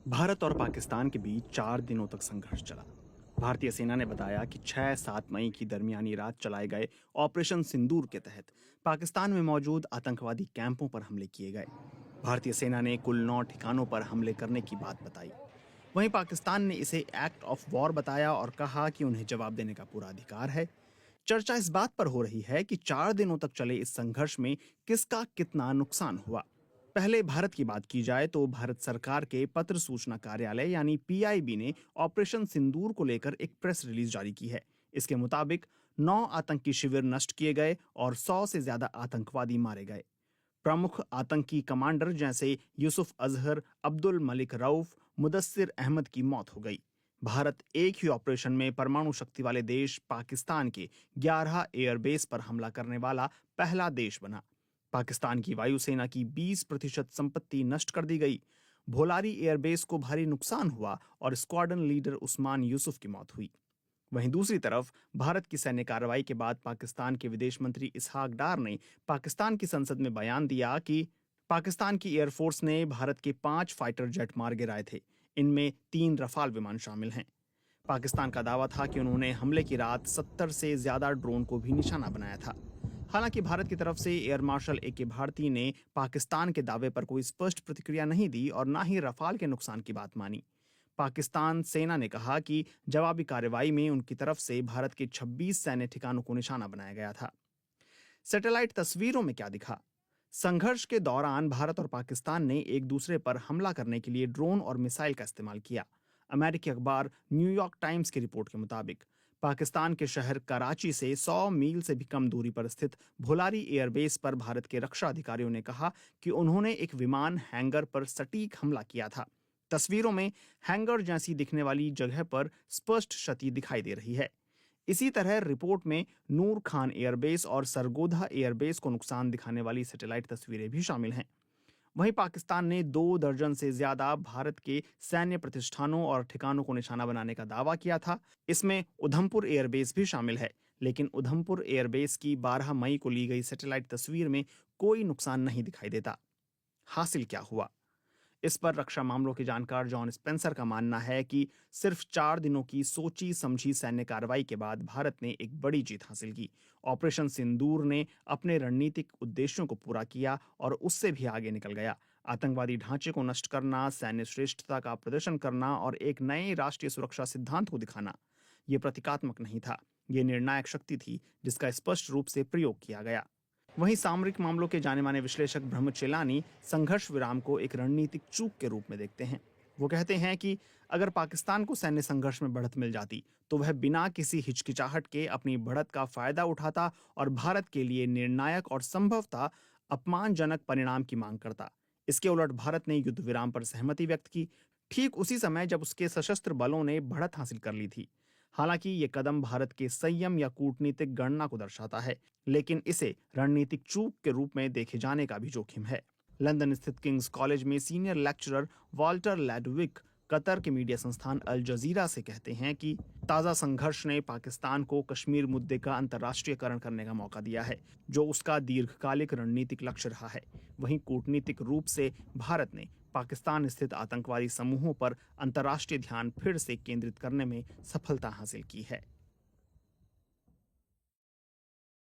भारत और पाकिस्तान के बीच 4 दिनों तक संघर्ष चला। भारतीय सेना ने बताया कि 6-7 मई की दरमियानी रात चलाए गए ऑपरेशन सिंदूर के तहत पाकिस्तान में मौजूद आतंकवादी कैंपों पर हमले किए गए। भारतीय सेना ने कुल 9 ठिकानों पर हमले करने की बात बताई। वहीं पाकिस्तान ने इसे एक्ट ऑफ वॉर बताया और कहा कि उन्हें जवाब देने का पूरा अधिकार है। चर्चा इस बात पर हो रही है कि 4 दिनों तक चले इस संघर्ष में किसका कितना नुकसान हुआ। पहले भारत की बात की जाए तो भारत सरकार के पत्र सूचना कार्यालय यानी पीआईबी ने ऑपरेशन सिंदूर को लेकर एक प्रेस रिलीज जारी की है। इसके मुताबिक 9 आतंकी शिविर नष्ट किए गए और 100 से ज्यादा आतंकवादी मारे गए। प्रमुख आतंकी कमांडर जैसे यूसुफ अजहर, अब्दुल मलिक रऊफ, मुदस्सिर अहमद की मौत हो गई। भारत एक ही ऑपरेशन में परमाणु शक्ति वाले देश पाकिस्तान के 11 एयरबेस पर हमला करने वाला पहला देश बना। पाकिस्तान की वायुसेना की 20% संपत्ति नष्ट कर दी गई। भोलारी एयरबेस को भारी नुकसान हुआ और स्क्वाड्रन लीडर उस्मान यूसुफ की मौत हुई। वहीं दूसरी तरफ भारत की सैन्य कार्रवाई के बाद पाकिस्तान के विदेश मंत्री इसहाक डार ने पाकिस्तान की संसद में बयान दिया कि पाकिस्तान की एयरफोर्स ने भारत के 5 फाइटर जेट मार गिराए थे। इनमें 3 रफाल विमान शामिल हैं। पाकिस्तान का दावा था कि उन्होंने हमले की रात 70 से ज्यादा ड्रोन को भी निशाना बनाया था। हालांकि भारत की तरफ से एयर मार्शल ए.के. भारती ने पाकिस्तान के दावे पर कोई स्पष्ट प्रतिक्रिया नहीं दी और न ही रफाल के नुकसान की बात मानी। पाकिस्तान सेना ने कहा कि जवाबी कार्रवाई में उनकी तरफ से भारत के 26 सैन्य ठिकानों को निशाना बनाया गया था। सैटेलाइट तस्वीरों में क्या दिखा? संघर्ष के दौरान भारत और पाकिस्तान ने एक दूसरे पर हमला करने के लिए ड्रोन और मिसाइल का इस्तेमाल किया। अमेरिकी अखबार न्यूयॉर्क टाइम्स की रिपोर्ट के मुताबिक पाकिस्तान के शहर कराची से 100 मील से भी कम दूरी पर स्थित भोलारी एयरबेस पर भारत के रक्षा अधिकारियों ने कहा कि उन्होंने एक विमान हैंगर पर सटीक हमला किया था। तस्वीरों में हैंगर जैसी दिखने वाली जगह पर स्पष्ट क्षति दिखाई दे रही है। इसी तरह रिपोर्ट में नूर खान एयरबेस और सरगोधा एयरबेस को नुकसान दिखाने वाली सैटेलाइट तस्वीरें भी शामिल हैं। वहीं पाकिस्तान ने 2 दर्जन से ज्यादा भारत के सैन्य प्रतिष्ठानों और ठिकानों को निशाना बनाने का दावा किया था। इसमें उधमपुर एयरबेस भी शामिल है, लेकिन उधमपुर एयरबेस की 12 मई को ली गई सैटेलाइट तस्वीर में कोई नुकसान नहीं दिखाई देता। हासिल क्या हुआ? इस पर रक्षा मामलों के जानकार जॉन स्पेंसर का मानना है कि सिर्फ 4 दिनों की सोची समझी सैन्य कार्रवाई के बाद भारत ने एक बड़ी जीत हासिल की। ऑपरेशन सिंदूर ने अपने रणनीतिक उद्देश्यों को पूरा किया और उससे भी आगे निकल गया। आतंकवादी ढांचे को नष्ट करना, सैन्य श्रेष्ठता का प्रदर्शन करना और एक नए राष्ट्रीय सुरक्षा सिद्धांत को दिखाना, ये प्रतीकात्मक नहीं था, ये निर्णायक शक्ति थी जिसका स्पष्ट रूप से प्रयोग किया गया। वहीं सामरिक मामलों के जाने माने विश्लेषक ब्रह्म चेलानी संघर्ष विराम को एक रणनीतिक चूक के रूप में देखते हैं। वो कहते हैं कि अगर पाकिस्तान को सैन्य संघर्ष में बढ़त मिल जाती तो वह बिना किसी हिचकिचाहट के अपनी बढ़त का फायदा उठाता और भारत के लिए निर्णायक और संभवतः अपमानजनक परिणाम की मांग करता। इसके उलट भारत ने युद्ध विराम पर सहमति व्यक्त की, ठीक उसी समय जब उसके सशस्त्र बलों ने बढ़त हासिल कर ली थी। हालांकि ये कदम भारत के संयम या कूटनीतिक गणना को दर्शाता है, लेकिन इसे रणनीतिक चूक के रूप में देखे जाने का भी जोखिम है। लंदन स्थित किंग्स कॉलेज में सीनियर लेक्चरर वॉल्टर लैडविक कतर के मीडिया संस्थान अल जजीरा से कहते हैं कि ताजा संघर्ष ने पाकिस्तान को कश्मीर मुद्दे का अंतर्राष्ट्रीयकरण करने का मौका दिया है, जो उसका दीर्घकालिक रणनीतिक लक्ष्य रहा है। वहीं कूटनीतिक रूप से भारत ने पाकिस्तान स्थित आतंकवादी समूहों पर अंतर्राष्ट्रीय ध्यान फिर से केंद्रित करने में सफलता हासिल की है।